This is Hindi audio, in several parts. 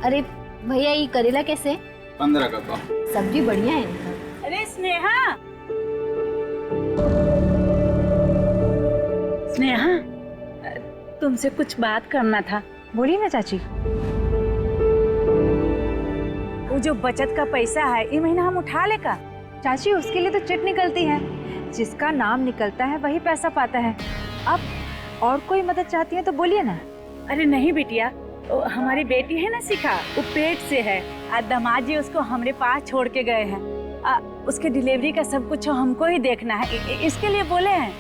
अरे भैया ये करेला कैसे? 15 का पाव। सब्जी बढ़िया है इनका। अरे स्नेहा, स्नेहा, तुमसे कुछ बात करना था। बोलिए ना चाची। वो जो बचत का पैसा है ये महीना हम उठा लेगा। चाची उसके लिए तो चिट निकलती है, जिसका नाम निकलता है वही पैसा पाता है। अब और कोई मदद चाहती है तो बोलिए ना। अरे नहीं बिटिया, हमारी बेटी है ना शिखा, वो पेट से है। दामाद जी उसको हमारे पास छोड़ के गए हैं। उसके डिलीवरी का सब कुछ हमको ही देखना है, इसके लिए बोले हैं।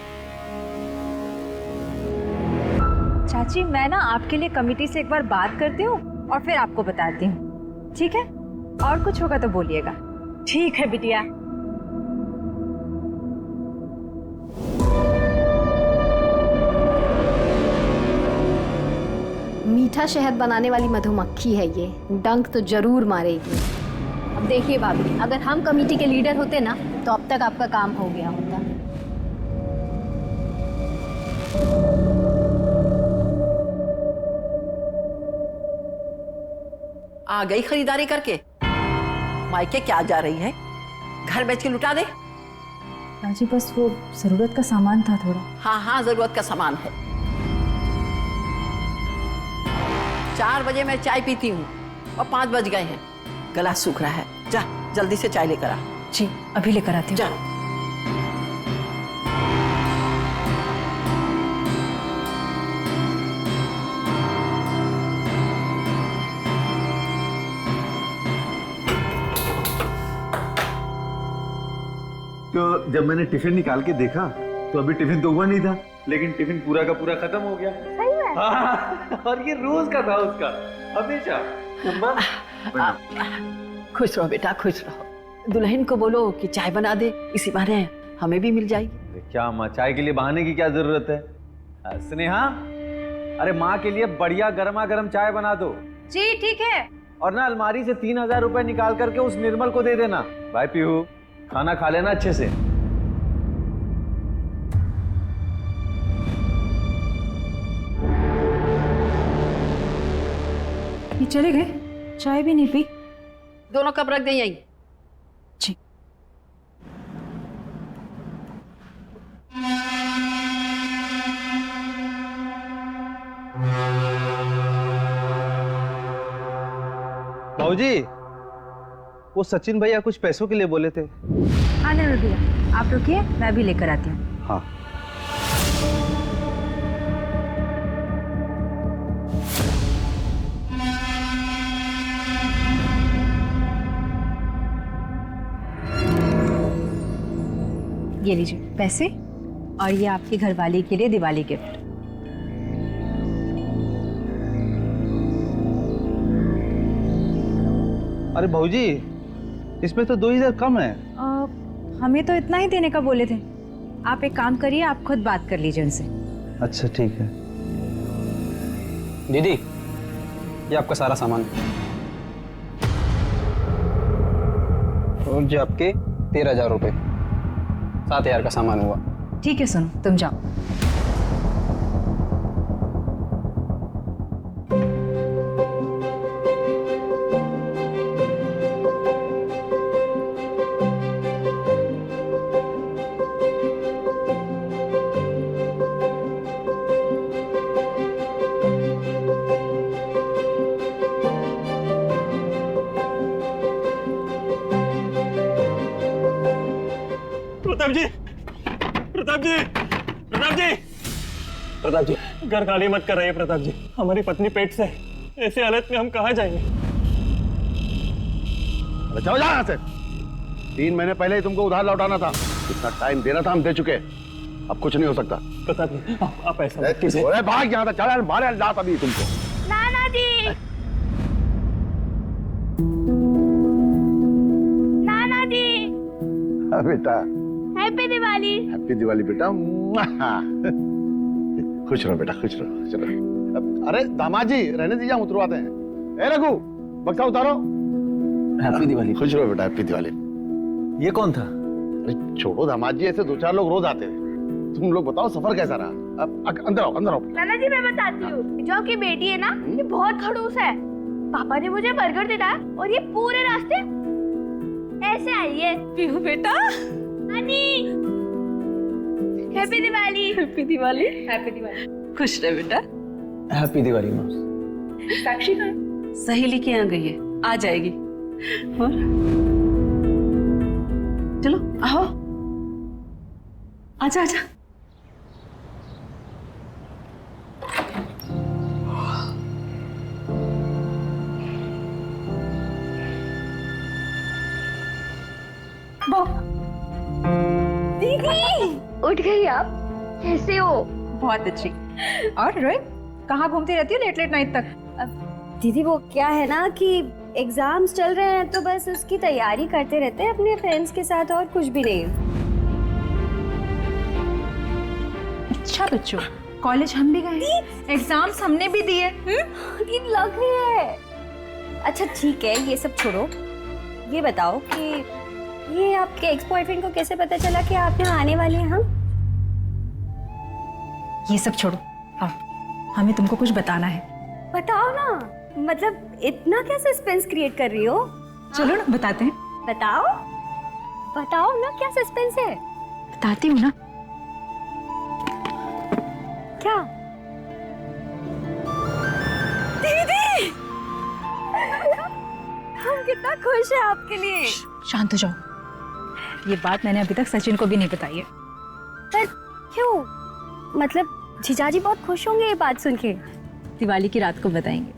चाची मैं ना आपके लिए कमेटी से एक बार बात करती हूँ और फिर आपको बताती हूँ, ठीक है? और कुछ होगा तो बोलिएगा। ठीक है बिटिया। मीठा शहद बनाने वाली मधुमक्खी है ये, डंक तो जरूर मारेगी। अब देखिए भाभी, अगर हम कमेटी के लीडर होते ना तो अब तक आपका काम हो गया होता। आ गई खरीदारी करके? मायके क्या जा रही है? घर बेच के लुटा दे। चाची बस वो जरूरत का सामान था थोड़ा। हाँ हाँ, जरूरत का सामान है। 4 बजे मैं चाय पीती हूँ और 5 बज गए हैं। गला सूख रहा है, जा जल्दी से चाय लेकर आ। जी अभी लेकर आती हूँ। जा। तो जब मैंने टिफिन निकाल के देखा तो अभी टिफिन तो हुआ नहीं था, लेकिन टिफिन पूरा का पूरा खत्म हो गया। सही में? हाँ, और ये रोज का था उसका, हमेशा। खुश रहो बेटा, खुश रहो। दुल्हन को बोलो कि चाय बना दे, इसी बहाने हमें भी मिल जाएगी। क्या माँ, चाय के लिए बहाने की क्या जरूरत है? स्नेहा, अरे माँ के लिए बढ़िया गर्मा गर्म चाय बना दो। जी ठीक है। और ना अलमारी से 3000 रुपए निकाल करके उस निर्मल को दे देना। भाई पीहू, खाना खा लेना अच्छे से। ये चले गए, चाय भी नहीं पी। दोनों कप रख दें यहीं। जी। भाऊजी, वो सचिन भैया कुछ पैसों के लिए बोले थे। हाँ नरेंद्र भैया, आप रुकिए, मैं भी लेकर आती हूँ। हाँ। ये लीजिए पैसे, और ये आपकी घरवाली के लिए दिवाली गिफ्ट। अरे भाऊजी, इसमें तो 2000 कम है। हमें तो इतना ही देने का बोले थे। आप एक काम करिए, आप खुद बात कर लीजिए उनसे। अच्छा ठीक है। दीदी, ये आपका सारा सामान और जो आपके 13,000 रुपए, 7,000 का सामान हुआ। ठीक है सुनो, तुम जाओ। प्रताप जी, प्रताप जी, प्रताप जी, प्रताप जी, घर खाली मत कर रही है प्रताप जी। हमारी पत्नी पेट से है। ऐसी हालत में हम कहाँ जाएंगे? जाओ यहाँ से। 3 महीने पहले ही तुमको उधार लौटाना था, इतना टाइम देना था, हम दे चुके। अब कुछ नहीं हो सकता। प्रताप जी, आप ऐसा मत कीजिए। अरे भाग यहाँ से, चल बाहर लात अभी तुमको। नाना जी, नाना जी। हाँ बेटा, हैप्पी दिवाली। हैप्पी दिवाली बेटा। खुश रहो बेटा, खुश रहो। चलो। अरे दामाद जी, रहने दीजिए, हम उतरवाते हैं। ए रघु, बक्सा उतारो। हैप्पी दिवाली। खुश रहो बेटा, हैप्पी दिवाली। ये कौन था? अरे छोड़ो दामाद जी, ऐसे 2-4 लोग रोज आते हैं। तुम लोग बताओ सफर कैसा रहा? अब अंदर आओ, अंदर आओ। नाना जी मैं बताती हूँ, जो की बेटी है ना, ये बहुत खड़ूस है। पापा ने मुझे बर्गर दिलाया और ये पूरे रास्ते ऐसे आई है। पीहू बेटा, नानी happy Diwali. Happy Diwali. Happy Diwali. खुश रहे बेटा। हैप्पी दिवाली माँ। साक्षी कहाँ है? सहेली के यहाँ गई है, आ जाएगी। और चलो आओ, आजा आजा। दीदी उठ गई आप? कैसे हो? बहुत अच्छी। और रोहित, कहाँ घूमती रहती है लेट लेट नाइट तक? दीदी वो क्या है ना कि एग्जाम्स चल रहे हैं तो बस उसकी तैयारी करते रहते हैं अपने फ्रेंड्स के साथ, और कुछ भी नहीं। अच्छा बच्चों, कॉलेज हम भी गए, एग्जाम्स हमने भी दिए। दिन लग रही है। अच्छा ठीक है, ये सब छोड़ो। ये बताओ कि ये आपके एक्स बॉयफ्रेंड को कैसे पता चला कि आप यहाँ आने वाली हैं? ये सब छोड़ो, आओ, हमें तुमको कुछ बताना है। बताओ ना, मतलब इतना क्या सस्पेंस क्रिएट कर रही हो? चलो ना बताते हैं। बताओ बताओ ना, क्या सस्पेंस है? बताती हूँ ना। क्या? दीदी हम कितना खुश हैं आपके लिए। शांत हो जाओ, ये बात मैंने अभी तक सचिन को भी नहीं बताई है। पर क्यों? मतलब जीजाजी बहुत खुश होंगे ये बात सुन के। दिवाली की रात को बताएंगे।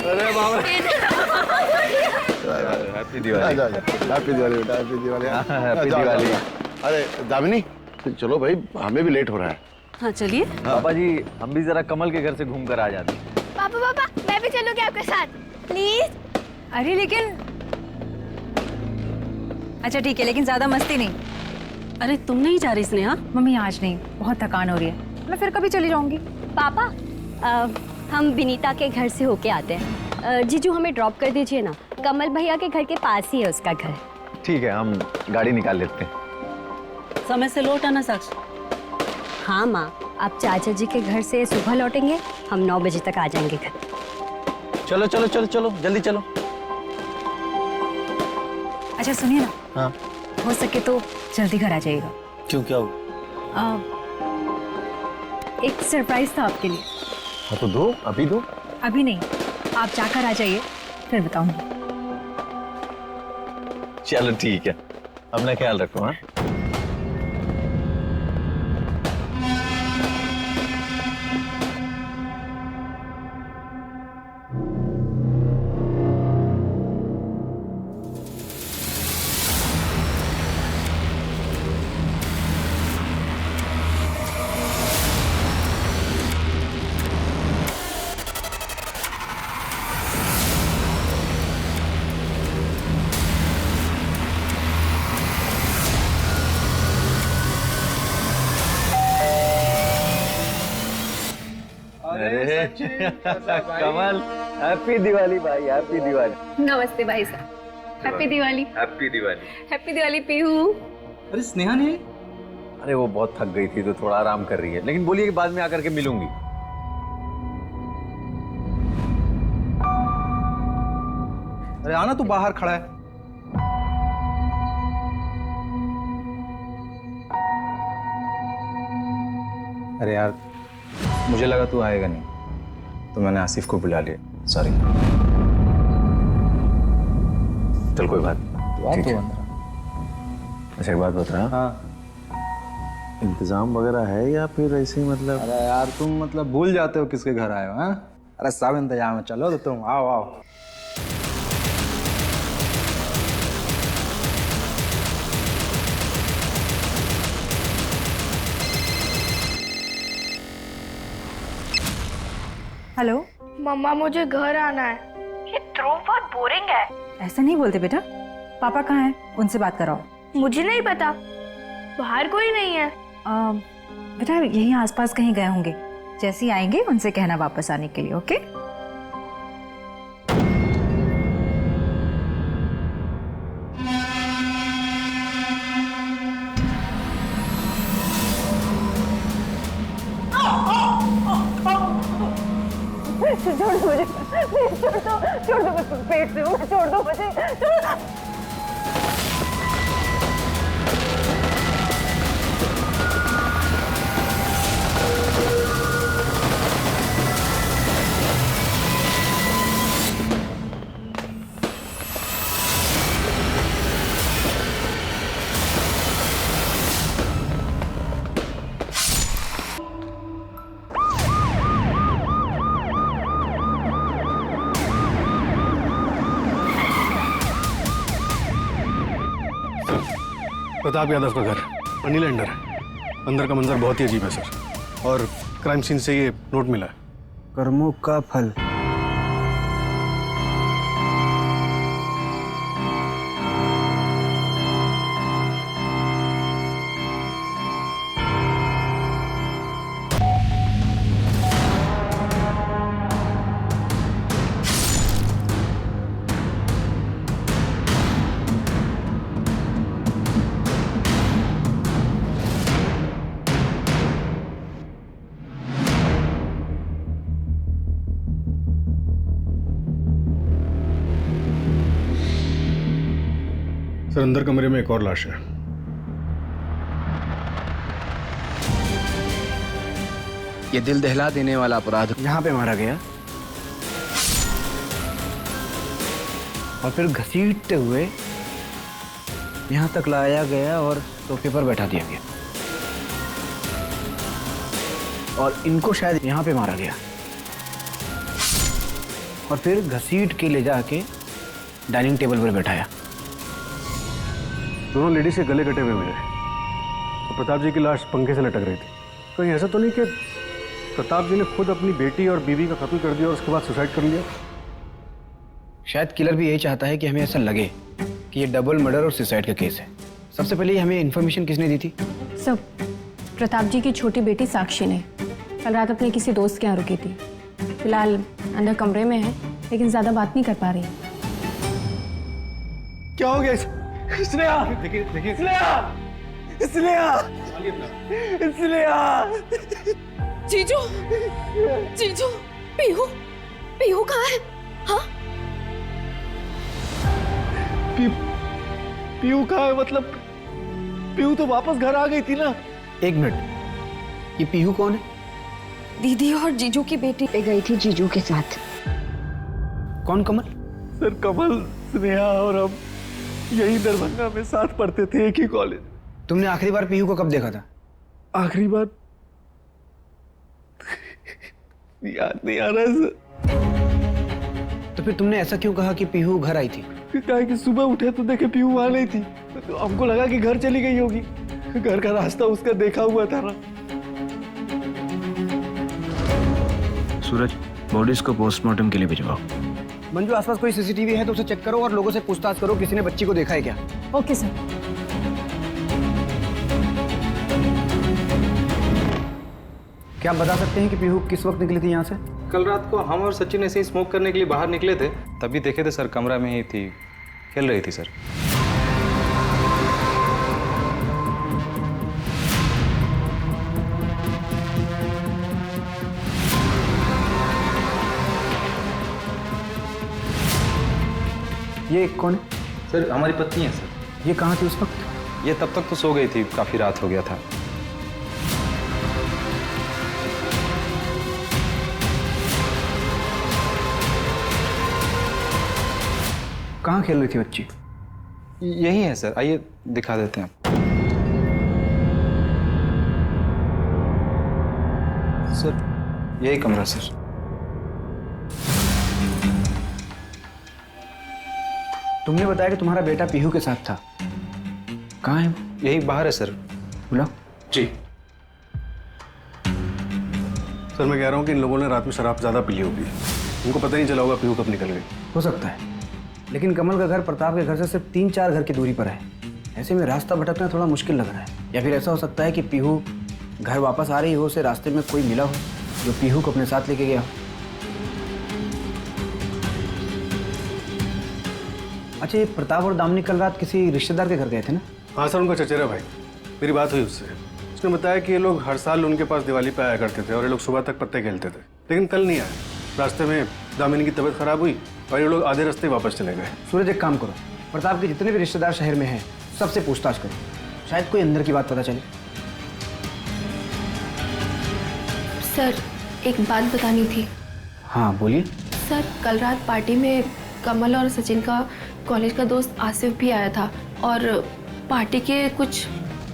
अरे बाबा, हैप्पी दिवाली। हैप्पी दिवाली बेटा, हैप्पी दिवाली। हैप्पी दिवाली। अरे दामिनी, चलो भाई, हमें भी लेट हो रहा है। हाँ चलिए। पापा जी, हम भी जरा कमल के घर से घूम कर आ जाते हैं। पापा पापा मैं भी चलूंगी आपके साथ प्लीज। अरे लेकिन अच्छा ठीक है, लेकिन ज्यादा मस्ती नहीं। अरे तुम नहीं जा रही स्नेहा? मम्मी आज नहीं, बहुत थकान हो रही है, मैं फिर कभी चली जाऊंगी। पापा हम विनीता के घर से होके आते हैं। जीजू हमें ड्रॉप कर दीजिए ना, कमल भैया के घर के पास ही है उसका घर। ठीक है, हम गाड़ी निकाल लेते हैं। समय से लौट आना साक्षी। हाँ माँ, आप चाचा जी के घर से सुबह लौटेंगे, हम 9 बजे तक आ जाएंगे घर। चलो चलो चलो चलो, जल्दी चलो। अच्छा सुनिए ना, हाँ हो सके तो जल्दी घर आ जाइएगा। क्यों, क्या हुआ? एक सरप्राइज था आपके लिए। हाँ तो दो, अभी दो। अभी नहीं, आप जाकर आ जाइए, फिर बताऊंगी। चलो ठीक है, अपना ख्याल रखो। हाँ कमल, हैप्पी दिवाली भाई, हैप्पी दिवाली। नमस्ते भाई साहब, happy Diwali. Happy Diwali. Happy Diwali Pihu. अरे स्नेहा ने? अरे वो बहुत थक गई थी तो थोड़ा आराम कर रही है, लेकिन बोलिए कि बाद में आकर के मिलूंगी। अरे आना, तू बाहर खड़ा है। अरे यार, मुझे लगा तू आएगा नहीं, तो मैंने आसिफ को बुला लिया। सॉरी। चल कोई बात ठीक है। अच्छा एक बात बता। हाँ। इंतजाम वगैरह है या फिर ऐसे ही मतलब? अरे यार तुम मतलब भूल जाते हो किसके घर आए हो? हाँ, अरे सब इंतजाम है, चलो तो तुम आओ आओ। हेलो मम्मा मुझे घर आना है। ये ध्रुव बहुत बोरिंग है। ऐसा नहीं बोलते बेटा, पापा कहाँ हैं? उनसे बात कराओ। मुझे नहीं पता, बाहर कोई नहीं है। बेटा यहीं आसपास कहीं गए होंगे, जैसे ही आएंगे उनसे कहना वापस आने के लिए। ओके छोड़ दो मुझे, पेट से छोड़ दो मुझे। प्रताप यादव का घर मनी लैंडर है। अंदर का मंजर बहुत ही अजीब है सर, और क्राइम सीन से ये नोट मिला है। कर्मों का फल। सर अंदर कमरे में एक और लाश है। ये दिल दहला देने वाला अपराध यहाँ पे मारा गया और फिर घसीटते हुए यहाँ तक लाया गया और सोफे पर बैठा दिया गया, और इनको शायद यहाँ पे मारा गया और फिर घसीट के ले जाके डाइनिंग टेबल पर बैठाया। दोनों लेडीज के गले कटे हुए मिले और प्रताप जी की लाश पंखे से लटक रही थी। कहीं ऐसा तो नहीं कि प्रताप जी ने खुद अपनी बेटी और बीवी का कत्ल कर दिया और उसके बाद सुसाइड कर लिया? शायद किलर भी यही चाहता है कि हमें ऐसा लगे कि ये डबल मर्डर और सुसाइड का केस है। सबसे पहले हमें इन्फॉर्मेशन किसने दी थी? सब प्रताप जी की छोटी बेटी साक्षी ने कल रात अपने किसी दोस्त के यहाँ रुकी थी। फिलहाल अंदर कमरे में है, लेकिन ज्यादा बात नहीं कर पा रही। क्या हो गया? स्नेहा, देखिए स्नेहा, जीजू, जीजू, पीहू कहाँ है? हाँ? पीहू कहाँ है? मतलब पीहू तो वापस घर आ गई थी ना। एक मिनट, ये पीहू कौन है? दीदी और जीजू की बेटी पे गई थी जीजू के साथ। कौन कमल? सर कमल, स्नेहा और हम यही दरभंगा में साथ पढ़ते थे, एक ही कॉलेज। तुमने आखिरी बार पीहू को कब देखा था? आखिरी बार याद नहीं आ रहा है सर। तो फिर तुमने ऐसा क्यों कहा कि पीहू घर आई थी? कहा कि सुबह उठे तो देखे पीहू वहां नहीं थी, तो हमको लगा कि घर चली गई होगी। घर का रास्ता उसका देखा हुआ था ना। सूरज, बॉडीज को पोस्टमार्टम के लिए भिजवाओ। मंजू, आसपास कोई सीसीटीवी है तो उसे चेक करो और लोगों से पूछताछ करो किसी ने बच्ची को देखा है क्या। Okay sir. क्या आप बता सकते हैं कि पीहू किस वक्त निकली थी यहाँ से? कल रात को हम और सचिन ऐसे ही स्मोक करने के लिए बाहर निकले थे, तभी देखे थे सर, कमरा में ही थी, खेल रही थी सर। ये कौन है? सर हमारी पत्नी है सर। ये कहाँ थी उस वक्त? ये तब तक तो सो गई थी, काफी रात हो गया था। कहाँ खेल रही थी बच्ची? यही है सर, आइए दिखा देते हैं। सर यही कमरा सर। तुमने बताया कि तुम्हारा बेटा पीहू के साथ था, कहाँ है? यही बाहर है सर। बुलाओ। जी सर मैं कह रहा हूँ कि इन लोगों ने रात में शराब ज्यादा पी ली होगी, उनको पता नहीं चला होगा पीहू कब निकल गई। हो सकता है, लेकिन कमल का घर प्रताप के घर से सिर्फ 3-4 घर की दूरी पर है। ऐसे में रास्ता भटकना थोड़ा मुश्किल लग रहा है। या फिर ऐसा हो सकता है कि पीहू घर वापस आ रही हो उसे रास्ते में कोई मिला हो जो पीहू को अपने साथ लेके गया हो? अच्छा, ये प्रताप और दामिनी कल रात किसी रिश्तेदार के घर गए थे ना? हाँ सर, उनका चचेरा भाई। मेरी बात हुई उससे। उसने बताया कि ये लोग हर साल उनके पास दिवाली पे आया करते थे और ये लोग सुबह तक पत्ते खेलते थे, लेकिन कल नहीं आए। रास्ते में दामिनी की तबीयत खराब हुई और ये लोग आधे रास्ते वापस चले गए। सूरज, एक काम करो, प्रताप के जितने भी रिश्तेदार शहर में हैं सबसे पूछताछ करो, शायद कोई अंदर की बात पता चले। सर, एक बात बतानी थी। हाँ बोलिए। सर, कल रात पार्टी में कमल और सचिन का कॉलेज का दोस्त आसिफ भी आया था और पार्टी के कुछ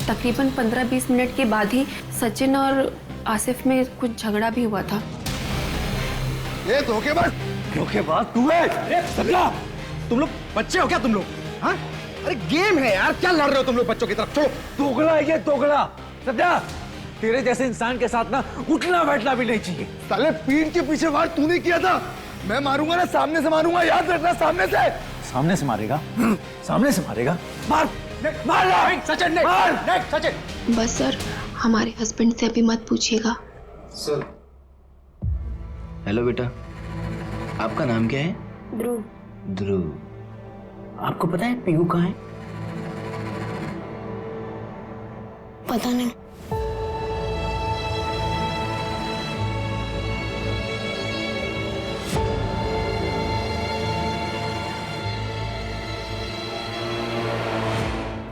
तकरीबन 15-20 मिनट के बाद ही सचिन और आसिफ में कुछ झगड़ा भी हुआ था। ये धोखेबाज तू है? सबला, तुम लोग बच्चे हो क्या तुम लोग? हाँ, अरे गेम है यार, क्या लड़ रहे हो तुम लोग बच्चों की तरफ? छोड़ो। दोगला है ये, दोगला। सत्या, तेरे जैसे इंसान के साथ ना उठना बैठना भी नहीं चाहिए। साले पीठ के पीछे वार तूने किया था, मैं मारूंगा ना सामने से मारूंगा, याद रखना। सामने से। सामने से मारेगा? सामने से मारेगा? मार मार सचिन, मार सचिन। बस सर, हमारे हस्बैंड से अभी मत पूछिएगा। सर। हेलो बेटा, आपका नाम क्या है? ध्रुव। ध्रुव। आपको पता है पीहू कहाँ है? पता नहीं।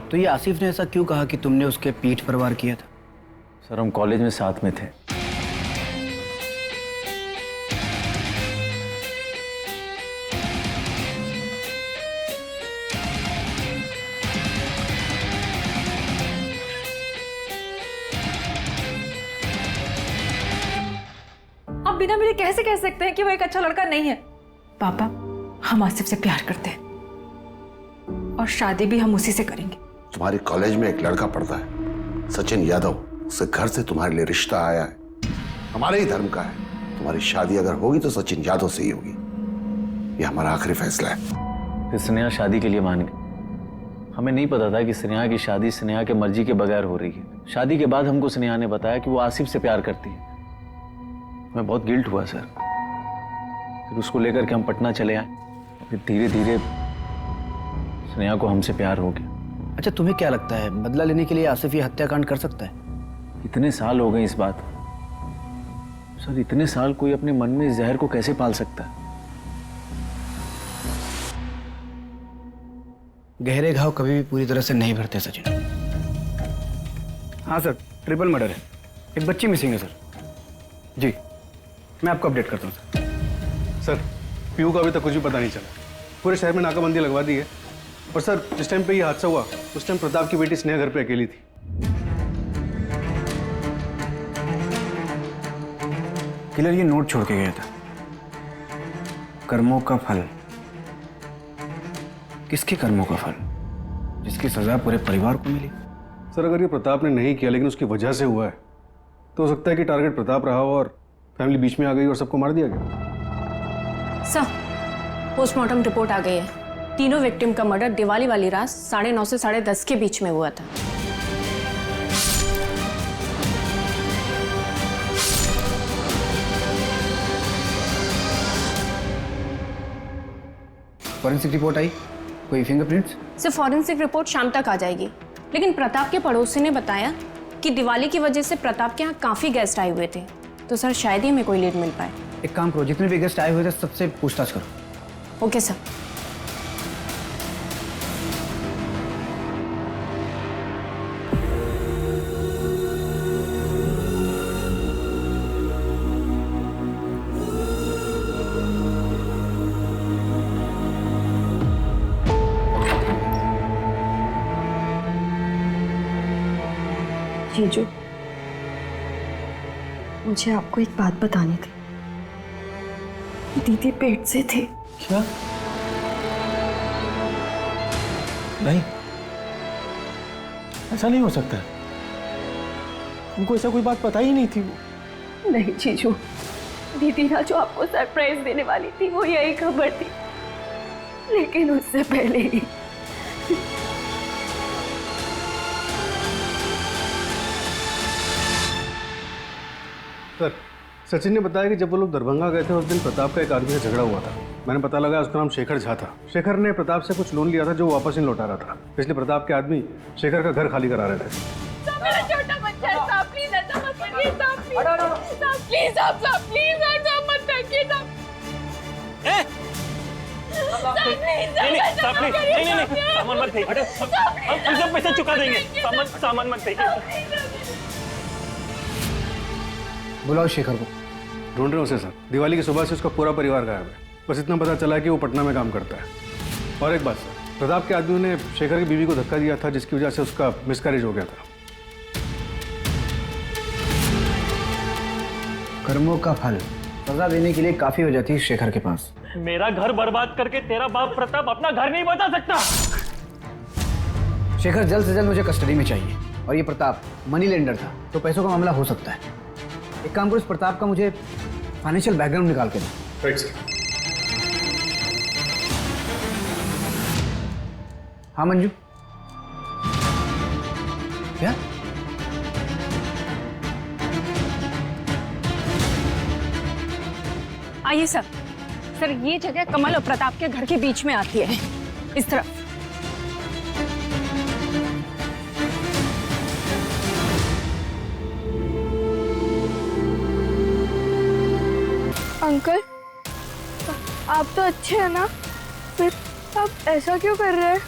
तो ये आसिफ ने ऐसा क्यों कहा कि तुमने उसके पीठ पर वार किया था? सर, हम कॉलेज में साथ में थे। आप बिना मेरे कैसे कह सकते हैं कि वो एक अच्छा लड़का नहीं है? पापा, हम आसिफ से प्यार करते हैं और शादी भी हम उसी से करेंगे। तुम्हारे कॉलेज में एक लड़का पढ़ता है, सचिन यादव। उसके घर से तुम्हारे लिए रिश्ता आया है, हमारे ही धर्म का है। तुम्हारी शादी अगर होगी तो सचिन यादव से ही होगी, ये हमारा आखिरी फैसला है। फिर स्नेहा शादी के लिए मान गई। हमें नहीं पता था कि स्नेहा की शादी स्नेहा के मर्जी के बगैर हो रही है। शादी के बाद हमको स्नेहा ने बताया कि वो आसिफ से प्यार करती है। मैं बहुत गिल्ट हुआ सर। फिर उसको लेकर के हम पटना चले आए। फिर धीरे धीरे स्नेहा को हमसे प्यार हो गया। अच्छा, तुम्हें क्या लगता है बदला लेने के लिए आसिफ ये हत्याकांड कर सकता है? इतने साल हो गए इस बात सर, इतने साल कोई अपने मन में इस जहर को कैसे पाल सकता है? गहरे घाव कभी भी पूरी तरह से नहीं भरते सचिन। हाँ सर, ट्रिपल मर्डर है, एक बच्ची मिसिंग है सर। जी, मैं आपको अपडेट करता हूँ सर। पीहू का अभी तक कुछ भी पता नहीं चला। पूरे शहर में नाकाबंदी लगवा दी है। और सर, जिस टाइम पे ये हादसा हुआ उस टाइम प्रताप की बेटी स्नेहा घर पे अकेली थी। किलर ये नोट छोड़ के गया था, कर्मों का फल। किसके कर्मों का फल? जिसकी सजा पूरे परिवार को मिली। सर, अगर ये प्रताप ने नहीं किया लेकिन उसकी वजह से हुआ है तो हो सकता है कि टारगेट प्रताप रहा हो और फैमिली बीच में आ गई और सबको मार दिया गया। सर, पोस्टमार्टम रिपोर्ट आ गई है। तीनों विक्टिम का मर्डर दिवाली वाली रात 9:30 से 10:30 के बीच में हुआ था। फॉरेंसिक रिपोर्ट आई? कोई फिंगरप्रिंट्स? सिर्फ फॉरेंसिक रिपोर्ट शाम तक आ जाएगी, लेकिन प्रताप के पड़ोसी ने बताया कि दिवाली की वजह से प्रताप के यहाँ काफी गेस्ट आए हुए थे, तो सर शायद ही हमें कोई लीड मिल पाए। एक काम करो, जितने भी गेस्ट आए हुए थे सबसे पूछताछ करो। Okay sir. जीजू, मुझे आपको एक बात बतानी थी। दीदी पेट से थे। क्या? नहीं, ऐसा नहीं हो सकता। हमको ऐसा कोई बात पता ही नहीं थी। वो नहीं जीजू, दीदी ना जो आपको सरप्राइज देने वाली थी वो यही खबर थी, लेकिन उससे पहले ही सर, सचिन ने बताया कि जब वो लोग दरभंगा गए थे उस दिन प्रताप का एक आदमी से झगड़ा हुआ था। मैंने पता लगाया उसका नाम शेखर झा था। शेखर ने प्रताप से कुछ लोन लिया था जो वो वापस नहीं लौटा रहा था, इसलिए प्रताप के आदमी शेखर का घर खाली करा रहे थे। मेरा छोटा बच्चा है, साहब प्लीज ऐसा मत करिए, साहब प्लीज, साहब प्लीज, साहब प्लीज ऐसा मत करिए, साहब नहीं, सामान मत फेंक, हम सब पैसा चुका देंगे, सामान मत फेंकिए। बुलाओ शेखर को। ढूंढ रहे हो उसे सर, दिवाली की सुबह से उसका पूरा परिवार गायब है। बस इतना पता चला है कि वो पटना में काम करता है। और एक बात सर, प्रताप के आदमियों ने शेखर की बीवी को धक्का दिया था जिसकी वजह से उसका मिसकैरेज हो गया था। कर्मों का फल, सजा देने के लिए काफी वजह थी शेखर के पास। मेरा घर बर्बाद करके तेरा बाप प्रताप अपना घर नहीं बचा सकता। शेखर जल्द से जल्द मुझे कस्टडी में चाहिए। और ये प्रताप मनी लेंडर था, तो पैसों का मामला हो सकता है। एक काम करो, इस प्रताप का मुझे फाइनेंशियल बैकग्राउंड निकाल के दो। Right sir. हाँ मंजू, क्या? आइए सर। सर ये जगह कमल और प्रताप के घर के बीच में आती है, इस तरफ। अंकल, आप तो अच्छे हैं ना, फिर आप ऐसा क्यों कर रहे हैं?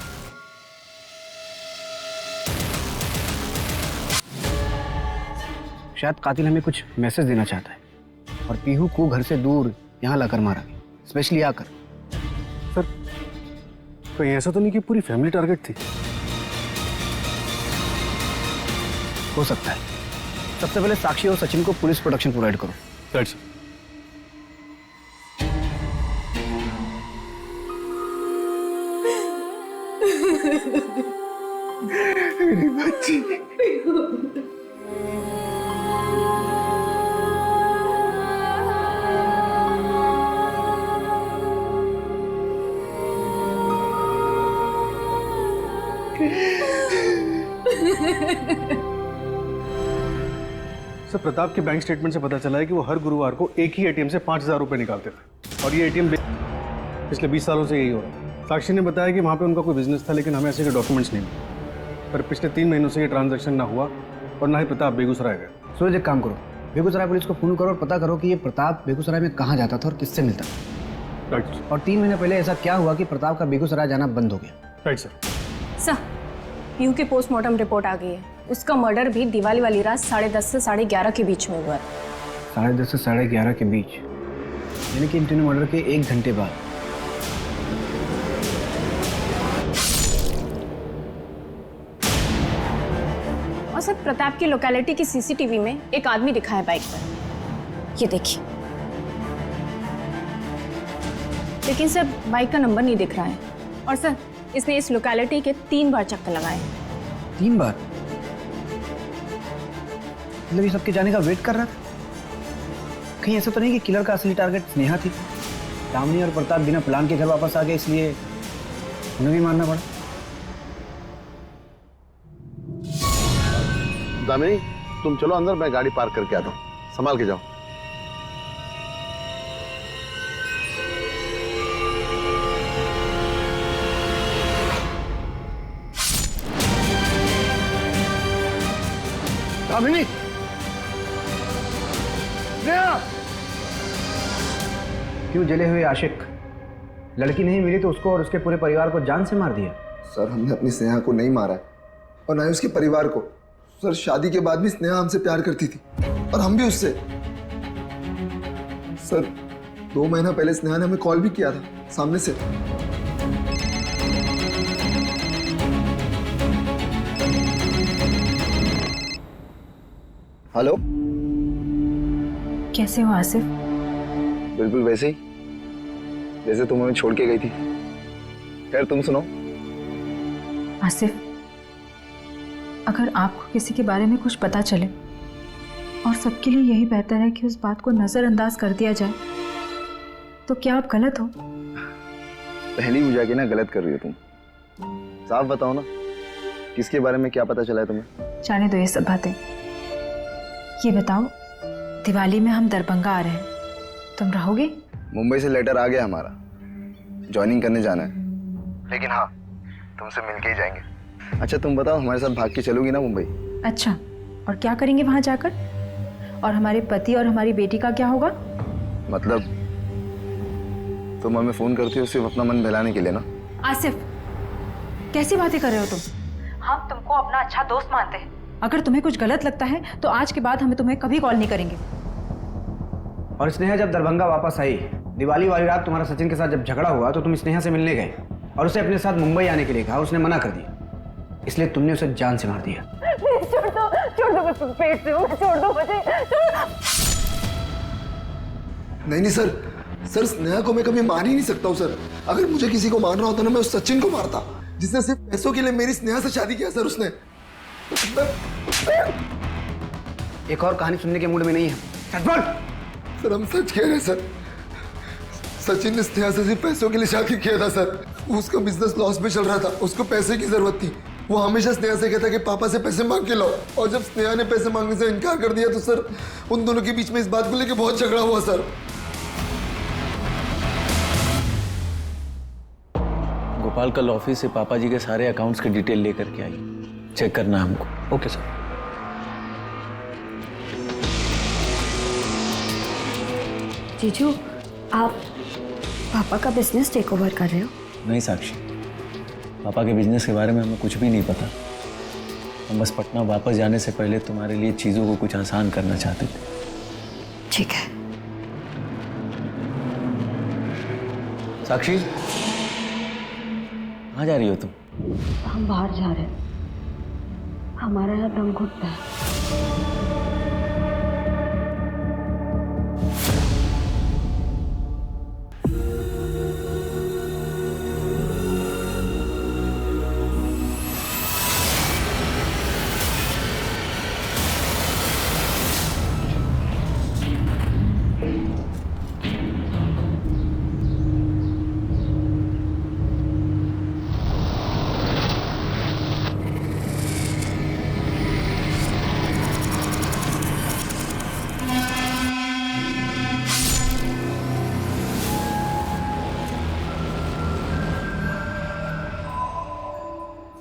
शायद कातिल हमें कुछ मैसेज देना चाहता है और पीहू को घर से दूर यहाँ लाकर मारा, स्पेशली आकर। सर, कहीं ऐसा तो नहीं कि पूरी फैमिली टारगेट थी? हो सकता है। सबसे पहले साक्षी और सचिन को पुलिस प्रोटेक्शन प्रोवाइड करो। Right sir. मेरी बच्ची। सर, प्रताप के बैंक स्टेटमेंट से पता चला है कि वो हर गुरुवार को एक ही एटीएम से 5,000 रुपए निकालते थे और ये एटीएम पिछले 20 सालों से यही हो रहा है। साक्षी ने बताया कि वहाँ पे उनका कोई बिजनेस था, लेकिन हमें ऐसे के डॉक्यूमेंट्स नहीं मिले। पर पिछले 3 महीनों से ये ट्रांजैक्शन ना हुआ और ना ही प्रताप बेगूसराय गया। सूरज, एक काम करो, बेगूसराय पुलिस को फोन करो और पता करो कि ये प्रताप बेगूसराय में कहाँ जाता था और किससे मिलता था। राइट। और 3 महीने पहले ऐसा क्या हुआ कि प्रताप का बेगूसराय जाना बंद हो गया? Right sir. सर, पीहू की पोस्टमार्टम रिपोर्ट आ गई है। उसका मर्डर भी दिवाली वाली रात 10:30 से 11:30 के बीच में हुआ है। 10:30 से 11:30 के बीच, यानी कि इन तीनों मर्डर के 1 घंटे बाद। और सर, प्रताप की लोकेलिटी की सीसीटीवी में एक आदमी दिखा है बाइक पर, ये देखिए। लेकिन सर बाइक का नंबर नहीं दिख रहा है। और सर, इसने इस लोकेलिटी के 3 बार चक्कर लगाए। 3 बार? मतलब ये सबके जाने का वेट कर रहा था? कहीं ऐसा तो नहीं कि किलर का असली टारगेट स्नेहा थी? दामिनी और प्रताप बिना प्लान के घर वापस आ गए, इसलिए उन्हें भी मारना पड़ा। दामिनी, तुम चलो अंदर, मैं गाड़ी पार्क करके आता हूँ, संभाल के जाओ। दामिनी, क्यों जले हुए आशिक? लड़की नहीं मिली तो उसको और उसके पूरे परिवार को जान से मार दिया? सर, हमने अपनी स्नेहा को नहीं मारा है और ना ही उसके परिवार को। सर, शादी के बाद भी स्नेहा हमसे प्यार करती थी और हम भी उससे। सर, 2 महीना पहले स्नेहा ने हमें कॉल भी किया था सामने से। हेलो, कैसे हो आसिफ? बिल्कुल वैसे ही जैसे तुम हमें छोड़ के गई थी। खैर, तुम सुनो। आसिफ, अगर आपको किसी के बारे में कुछ पता चले और सबके लिए यही बेहतर है कि उस बात को नजरअंदाज कर दिया जाए, तो क्या आप गलत हो? पहली बुझा के ना गलत कर रही हो तुम। साफ बताओ ना, किसके बारे में क्या पता चला है तुम्हें? जाने दो ये सब बातें। ये बताओ, दिवाली में हम दरभंगा आ रहे हैं, तुम रहोगे? मुंबई से लेटर आ गया हमारा, ज्वाइनिंग करने जाना है। लेकिन हाँ, तुमसे मिलके ही जाएंगे। अच्छा तुम बताओ, हमारे साथ भाग के चलोगी ना मुंबई? अच्छा, और क्या करेंगे वहां जाकर? और हमारे पति और हमारी बेटी का क्या होगा? मतलब तुम हमें फोन करती हो सिर्फ अपना मन बहलाने के लिए ना? आसिफ, कैसी बातें कर रहे हो तुम? हम तुमको अपना अच्छा दोस्त मानते हैं। अगर तुम्हें कुछ गलत लगता है तो आज के बाद हमें तुम्हें कभी कॉल नहीं करेंगे। और स्नेहा जब दरभंगा वापस आई, दिवाली वाली रात तुम्हारा सचिन के साथ जब झगड़ा हुआ तो तुम स्नेहा से मिलने गए और उसे अपने साथ मुंबई आने के लिए कहा, उसने मना कर दिया, इसलिए तुमने उसे जान से मार दिया। छोड़ दो पेट से, छोड़ दो मुझे। नहीं सर, सर स्नेहा को मैं कभी मार ही नहीं सकता हूँ सर। अगर मुझे किसी को मारना होता ना, मैं उस सचिन को मारता जिसने सिर्फ पैसों के लिए मेरी स्नेहा से शादी किया सर। उसने एक और कहानी सुनने के मूड में नहीं है, सच बोल। सर हम सच कह रहे हैं सर, सचिन ने स्नेहा से सिर्फ पैसों के लिए शादी किया था सर। उसका बिजनेस लॉस में चल रहा था, उसको पैसे की जरूरत थी। वो हमेशा स्नेहा से कहता कि पापा से पैसे मांग के लाओ, और जब स्नेहा ने पैसे मांगने से इनकार कर दिया तो सर उन दोनों के बीच में इस बात को लेकर बहुत झगड़ा हुआ सर। गोपाल कल ऑफिस से पापा जी के सारे अकाउंट्स के डिटेल लेकर के आई, चेक करना हमको। Okay sir. जीजू, आप पापा का बिजनेस टेक ओवर कर रहे हो? नहीं साक्षी, पापा के बिजनेस के बारे में हमें कुछ भी नहीं पता। हम बस पटना वापस जाने से पहले तुम्हारे लिए चीज़ों को कुछ आसान करना चाहते थे। ठीक है। साक्षी, कहाँ जा रही हो तुम? हम बाहर जा रहे हैं, हमारा यहाँ दम घुटता है।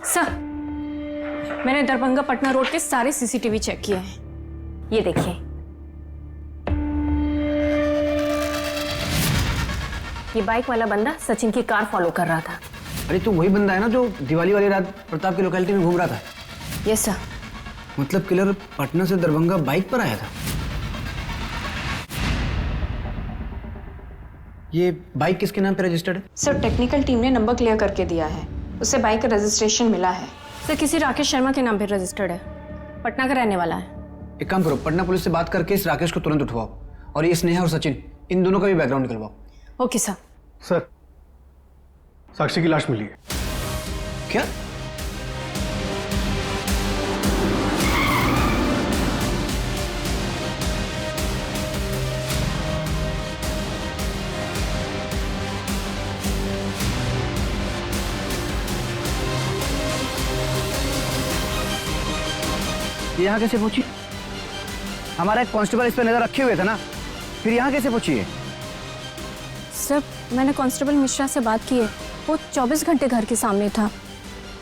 सर, मैंने दरभंगा पटना रोड के सारे सीसीटीवी चेक किए हैं। ये देखिए, ये बाइक वाला बंदा सचिन की कार फॉलो कर रहा था। अरे तो वही बंदा है ना जो दिवाली वाली रात प्रताप की लोकेलिटी में घूम रहा था? Yes sir. मतलब किलर पटना से दरभंगा बाइक पर आया था? ये बाइक किसके नाम पे रजिस्टर्ड है? सर, टेक्निकल टीम ने नंबर क्लियर करके दिया है, उससे बाइक का रजिस्ट्रेशन मिला है। सर, किसी राकेश शर्मा के नाम पे रजिस्टर्ड है, पटना का रहने वाला है। एक काम करो, पटना पुलिस से बात करके इस राकेश को तुरंत उठवाओ, और ये स्नेहा और सचिन, इन दोनों का भी बैकग्राउंड निकलवाओ। Okay sir. सर, साक्षी की लाश मिली है। क्या? यहाँ कैसे पहुंची? हमारा एक कांस्टेबल इस पर नजर रखे हुए था ना, फिर यहाँ कैसे पहुंची है? सर, मैंने कांस्टेबल मिश्रा से बात की है, वो 24 घंटे घर के सामने था।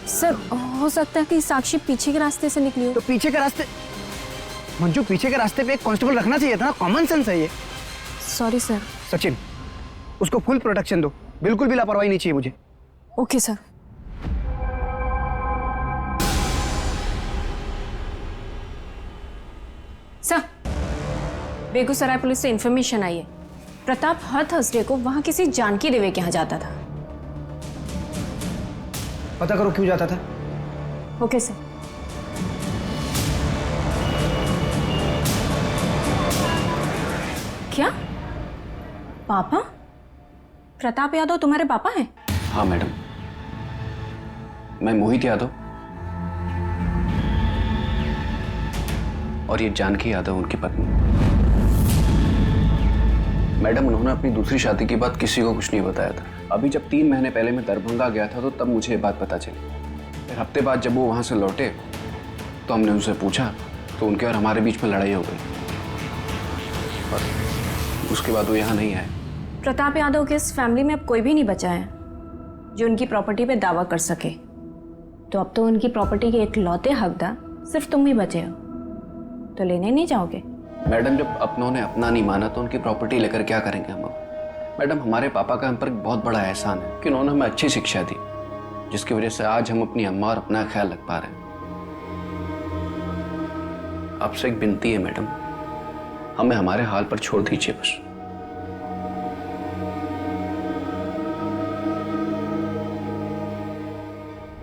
सर, हो सकता है कि साक्षी पीछे के रास्ते से निकली हो। तो पीछे के रास्ते? मंजू, पीछे के रास्ते पे एक कांस्टेबल रखना चाहिए था ना, कॉमन सेंस है ये। Sorry sir. सचिन, उसको फुल प्रोटेक्शन दो, बिल्कुल भी लापरवाही नहीं चाहिए मुझे। Okay sir. Sir, Begusarai police से इंफॉर्मेशन आई है, प्रताप हर थर्सडे को वहां किसी जानकी देवी के यहाँ जाता था। पता करो क्यों जाता था। Okay sir. क्या पापा? प्रताप यादव तुम्हारे पापा हैं? हाँ मैडम, मैं मोहित यादव और ये जानकी यादव उनकी पत्नी। मैडम, उन्होंने अपनी दूसरी शादी की बात किसी को कुछ नहीं बताया था। अभी जब 3 महीने पहले मैं दरभंगा गया था तो तब मुझे ये बात पता चली। फिर हफ्ते बाद जब वो वहां से लौटे तो हमने उनसे पूछा तो उनके और हमारे बीच में लड़ाई हो गई। और उसके बाद वो यहाँ नहीं आए। प्रताप यादव के इस फैमिली में अब कोई भी नहीं बचा है जो उनकी प्रॉपर्टी पे दावा कर सके। तो अब तो उनकी प्रॉपर्टी के इकलौते हकदार सिर्फ तुम ही बचे हो, तो लेने नहीं जाओगे? मैडम, जब अपनों ने अपना नहीं माना तो उनकी प्रॉपर्टी लेकर क्या करेंगे हम अब? मैडम, हमारे पापा का हम पर बहुत बड़ा एहसान है कि उन्होंने हमें अच्छी शिक्षा दी, जिसकी वजह से आज हम अपनी अम्मा और अपना ख्याल रख पा रहे हैं। आपसे एक विनती है मैडम, हमें हमारे हाल पर छोड़ दीजिए बस।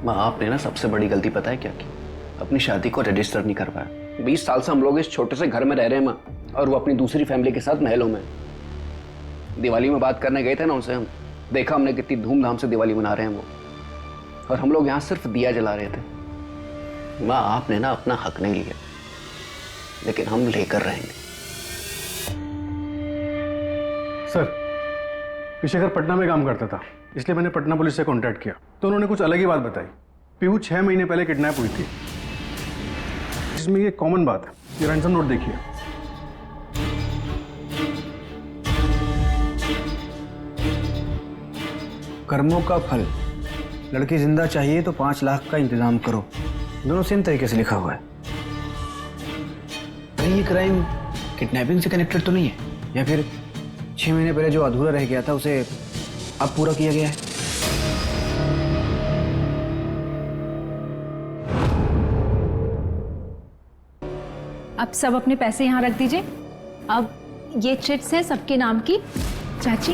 माँ, आपने ना सबसे बड़ी गलती पता है क्या की? अपनी शादी को रजिस्टर नहीं करवाया। 20 साल से हम लोग इस छोटे से घर में रह रहे हैं माँ, और वो अपनी दूसरी फैमिली के साथ महलों में। दिवाली में बात करने गए थे ना उनसे, हम देखा हमने कितनी धूमधाम से दिवाली मना रहे हैं वो, और हम लोग यहाँ सिर्फ दिया जला रहे थे। माँ, आपने ना अपना हक नहीं लिया, लेकिन हम लेकर रहेंगे। सर, विशेखर पटना में काम करता था, इसलिए मैंने पटना पुलिस से कांटेक्ट किया, तो उन्होंने कुछ अलग ही बात बताई। पीहू 6 महीने पहले किडनैप हुई थी, जिसमें ये कॉमन बात है। ये रैंसम नोट देखिए। कर्मों का फल, लड़की जिंदा चाहिए तो 5 लाख का इंतजाम करो, दोनों सेम तरीके से लिखा हुआ है। ये क्राइम किडनैपिंग से कनेक्टेड तो नहीं है? या फिर 6 महीने पहले जो अधूरा रह गया था उसे अब पूरा किया गया है? अब सब अपने पैसे यहाँ रख दीजिए। अब ये चिट्स हैं सबके नाम की। चाची,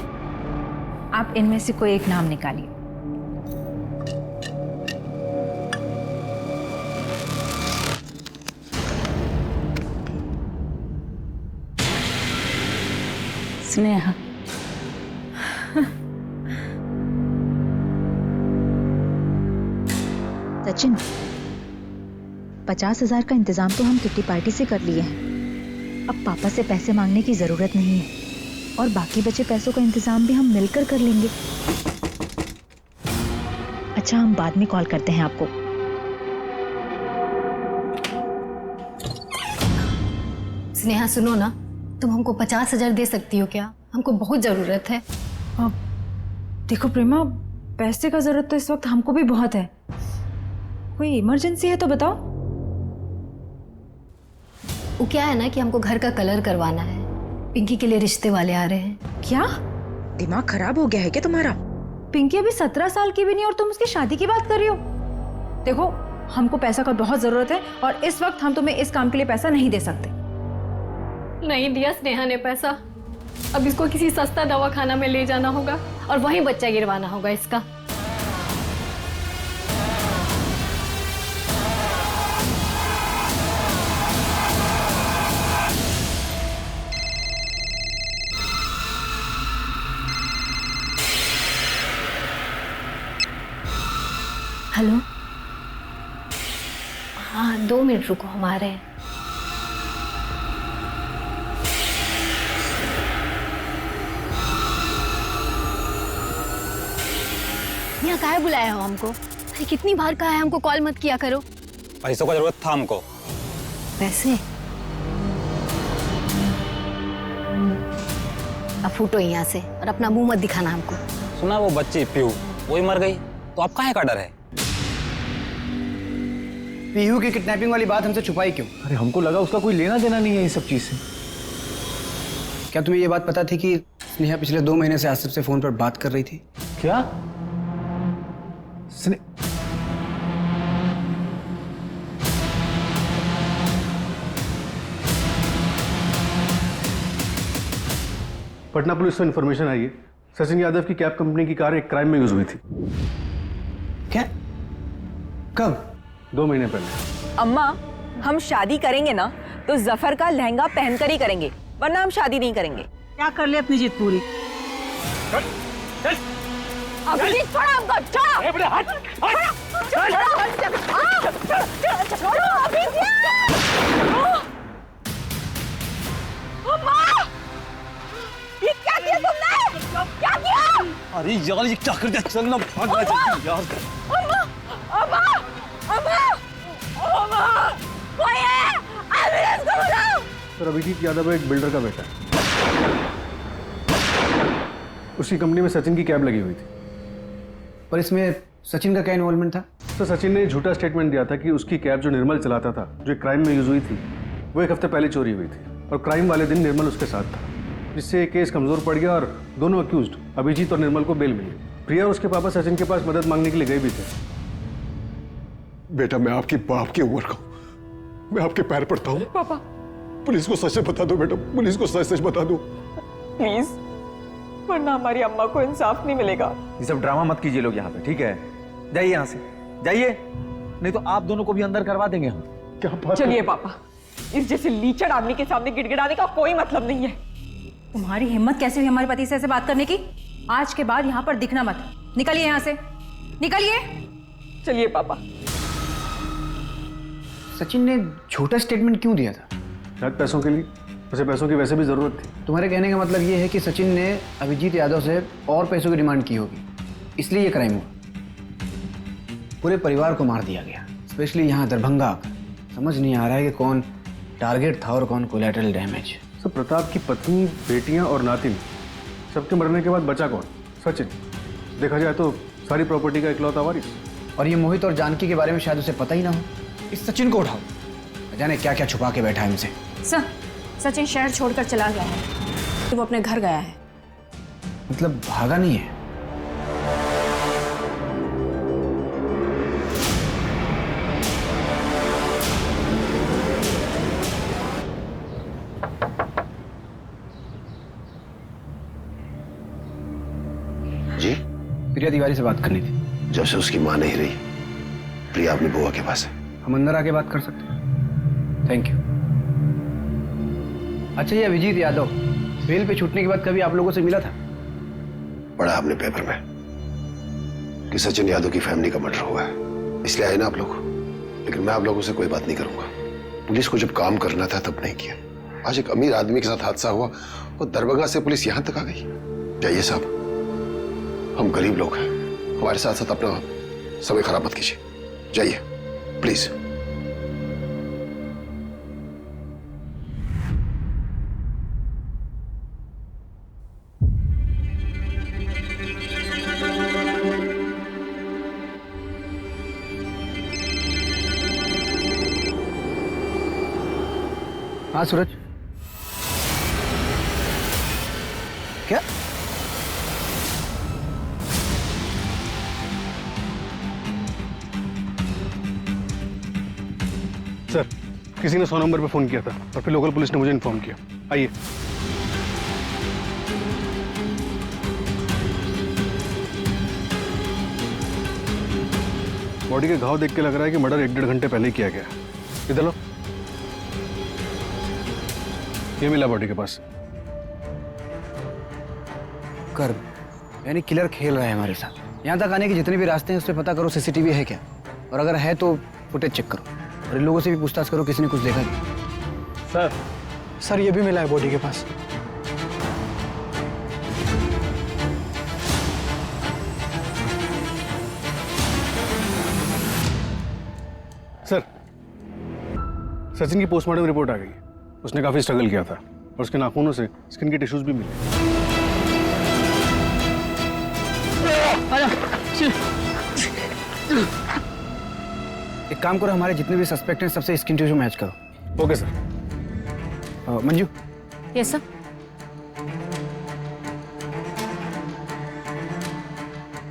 आप इनमें से कोई एक नाम निकालिए। स्नेहा। सचिन, 50,000 का इंतजाम तो हम किट्टी पार्टी से कर लिए हैं। अब पापा से पैसे मांगने की जरूरत नहीं है, और बाकी बचे पैसों का इंतजाम भी हम मिलकर कर लेंगे। अच्छा, हम बाद में कॉल करते हैं आपको। स्नेहा सुनो ना, तुम हमको 50,000 दे सकती हो क्या? हमको बहुत जरूरत है। देखो प्रेमा, पैसे का जरूरत तो इस वक्त हमको भी बहुत है। कोई इमरजेंसी है तो बताओ। वो क्या है ना कि हमको घर का कलर करवाना है, पिंकी के लिए रिश्ते वाले आ रहे हैं। क्या दिमाग खराब हो गया है क्या तुम्हारा? पिंकी अभी 17 साल की भी नहीं और तुम उसकी शादी की बात कर रही हो? देखो, हमको पैसा का बहुत जरूरत है और इस वक्त हम तुम्हें इस काम के लिए पैसा नहीं दे सकते। नहीं दिया स्नेहा ने पैसा, अब इसको किसी सस्ता दवाखाना में ले जाना होगा और वहीं बच्चा गिरवाना होगा इसका। हेलो, हाँ 2 मिनट रुको, हम आ रहे हैं। यहाँ काहे बुलाया हो हमको? अरे कितनी बार कहा है हमको कॉल मत किया करो। पैसों का जरूरत था हमको। पैसे? अब फूटो यहाँ से और अपना मुंह मत दिखाना हमको। सुना वो बच्ची पीहू, वही मर गई, तो आप काहे का डर है? पीहू की किडनैपिंग वाली बात हमसे छुपाई क्यों? अरे हमको लगा उसका कोई लेना देना नहीं है इस सब चीज से। क्या तुम्हें ये बात पता थी कि स्नेहा पिछले 2 महीने से आसिफ से फोन पर बात कर रही थी? क्या? पटना पुलिस से इन्फॉर्मेशन आई है, सचिन यादव की कैब कंपनी की कार एक क्राइम में यूज हुई थी। क्या? कब? 2 महीने पहले। अम्मा, हम शादी करेंगे ना तो जफर का लहंगा पहनकर ही करेंगे, वरना हम शादी नहीं करेंगे। क्या कर ले अपनी जीत पूरी? अभिजीत छोड़ो हमको, छोड़ो। ए बेटा हट, छोड़ो अभिजीत। अम्मा, ये क्या किया तुमने? क्या किया? अरे यार ये क्या कर दिया? चल ना भाग रहा है यार। अम्मा, अम्मा, अम्मा, अम्मा, कोई है? एम्बुलेंस को बुलाओ। सर, अभिजीत यादव एक बिल्डर का बेटा है। उसकी कंपनी में सचिन की कैब लगी हुई थी। पर इसमें सचिन का क्या इन्वॉल्वमेंट था? तो सचिन ने झूठा स्टेटमेंट दिया था कि उसकी कैब जो निर्मल चलाता था, जो क्राइम में यूज हुई थी, वो 1 हफ्ते पहले चोरी हुई थी और क्राइम वाले दिन निर्मल उसके साथ था, जिससे केस कमजोर पड़ गया और दोनों अक्यूज्ड अभिजीत और निर्मल को बेल मिली। प्रिया और उसके पापा सचिन के पास मदद मांगने के लिए गए भी थे। बेटा, मैं आपकी बाप की उम्र का हूं, मैं आपके पैर पड़ता हूं। पापा पुलिस को सच बता दो बेटा, पुलिस को सच बता दो प्लीज, वरना हमारी अम्मा को इंसाफ नहीं मिलेगा। ये सब ड्रामा मत कीजिए लोग यहाँ पे, ठीक है? जाइए यहाँ से, जाइए, नहीं तो आप दोनों को भी अंदर करवा देंगे हम। क्या बात? चलिए पापा, इस जैसे लीचड़ आदमी के सामने गिड़गिड़ाने का कोई मतलब नहीं है। तुम्हारी हिम्मत कैसे हुई हमारे पति से ऐसे बात करने की? आज के बाद यहाँ पर दिखना मत। निकलिए यहाँ से, निकलिए। चलिए पापा। सचिन ने झूठा स्टेटमेंट क्यों दिया था? शायद पैसों के लिए, उसे पैसों की वैसे भी जरूरत थी। तुम्हारे कहने का मतलब ये है कि सचिन ने अभिजीत यादव से और पैसों की डिमांड की होगी, इसलिए ये क्राइम हुआ। पूरे परिवार को मार दिया गया, स्पेशली यहाँ दरभंगा आकर। समझ नहीं आ रहा है कि कौन टारगेट था और कौन कोलैटरल डैमेज। सर, प्रताप की पत्नी, बेटियां और नातिन, सबके मरने के बाद बचा कौन? सचिन। देखा जाए तो सारी प्रॉपर्टी का इकलौता वारिस। और ये मोहित और जानकी के बारे में शायद उसे पता ही ना हो। इस सचिन को उठाओ, जाने क्या क्या छुपा के बैठा है इनसे। सर, सचिन शहर छोड़कर चला गया है, वो अपने घर गया है। मतलब भागा नहीं है? जी? प्रिया तिवारी से बात करनी थी। जब से उसकी मां नहीं रही, प्रिया अपनी बुआ के पास है। हम अंदर आके बात कर सकते हैं? Thank you. अच्छा, ये अभिजीत यादव बेल पे छूटने के बाद कभी आप लोगों से मिला था? पढ़ा आपने पेपर में कि सचिन यादव की फैमिली का मर्डर हुआ है, इसलिए आए ना आप लोग। लेकिन मैं आप लोगों से कोई बात नहीं करूंगा। पुलिस को जब काम करना था तब नहीं किया। आज एक अमीर आदमी के साथ हादसा हुआ और दरभंगा से पुलिस यहां तक आ गई। जाइए साहब, हम गरीब लोग हैं, हमारे साथ साथ अपना समय खराब मत कीजिए। जाइए प्लीज। हाँ सूरज, क्या? सर, किसी ने 100 नंबर पे फोन किया था और फिर लोकल पुलिस ने मुझे इन्फॉर्म किया। आइए। बॉडी के घाव देख के लग रहा है कि मर्डर 1-1.5 घंटे पहले किया गया। इधर लो, ये मिला बॉडी के पास। कर, यानी किलर खेल रहा है हमारे साथ। यहाँ तक आने के जितने भी रास्ते हैं उस पर पता करो सीसीटीवी है क्या, और अगर है तो फुटेज चेक करो और इन लोगों से भी पूछताछ करो किसी ने कुछ देखा क्या। सर ये भी मिला है बॉडी के पास। सर, सचिन की पोस्टमार्टम रिपोर्ट आ गई है। उसने काफी स्ट्रगल किया था और उसके नाखूनों से स्किन के टिश्यूज भी मिले। एक काम करो, हमारे जितने भी सस्पेक्ट हैं सबसे स्किन टिश्यू मैच करो। Okay sir. Manju. Yes sir.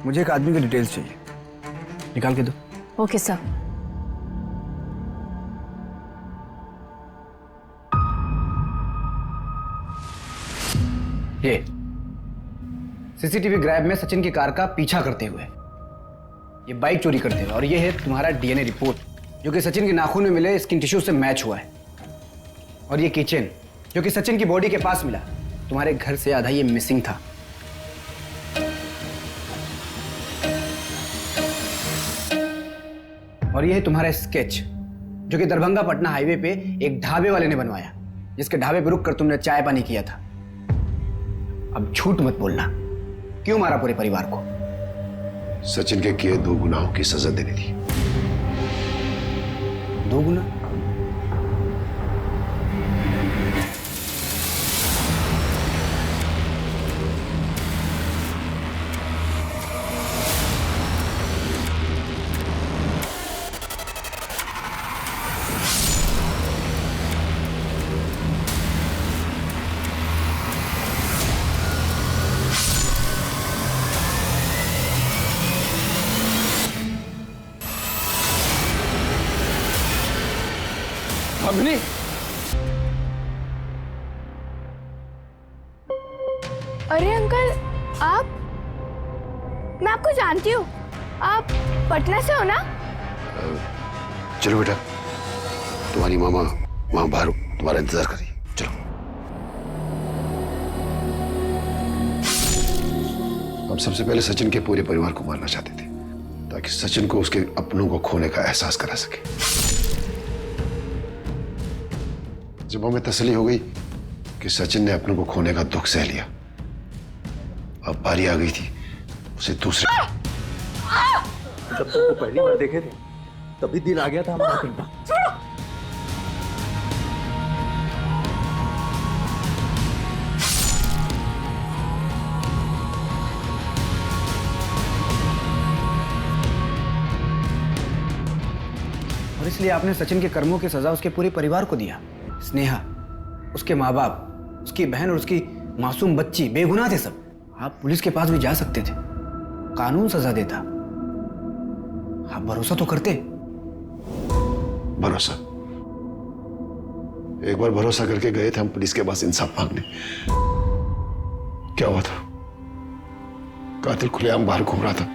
मुझे एक आदमी की डिटेल्स चाहिए, निकाल के दो। Okay sir. ये सीसीटीवी ग्रैब में सचिन की कार का पीछा करते हुए, ये बाइक चोरी करते हुए, और ये है तुम्हारा डीएनए रिपोर्ट जो कि सचिन के नाखून में मिले स्किन टिश्यू से मैच हुआ है। और ये किचन जो कि सचिन की बॉडी के पास मिला, तुम्हारे घर से आधा ये मिसिंग था। और ये है तुम्हारा स्केच जो कि दरभंगा पटना हाईवे पे एक ढाबे वाले ने बनवाया, जिसके ढाबे पे रुककर तुमने चाय पानी किया था। अब झूठ मत बोलना, क्यों मारा पूरे परिवार को? सचिन के किए 2 गुनाहों की सजा देनी थी। 2 गुना? भामिनी, अरे अंकल, आप, मैं आपको जानती हूँ, आप पटना से हो ना? चलो बेटा, तुम्हारी मामा वहां बाहर तुम्हारा इंतजार कर रही है। चलो। हम सबसे पहले सचिन के पूरे परिवार को मारना चाहते थे ताकि सचिन को उसके अपनों को खोने का एहसास करा सके। जब हमें तसल्ली हो गई कि सचिन ने अपनों को खोने का दुख सह लिया, अब बारी आ गई थी उसे दूसरे। जब तक वो पहली बार देखे थे तभी दिन आ गया था हमारा करना। और इसलिए आपने सचिन के कर्मों की सजा उसके पूरे परिवार को दिया। स्नेहा, उसके माँ बाप, उसकी बहन और उसकी मासूम बच्ची बेगुनाह थे सब। आप पुलिस के पास भी जा सकते थे, कानून सजा देता। आप भरोसा तो करते। भरोसा? एक बार भरोसा करके गए थे हम पुलिस के पास इंसाफ मांगने। क्या हुआ था? कातिल खुलेआम बाहर घूम रहा था।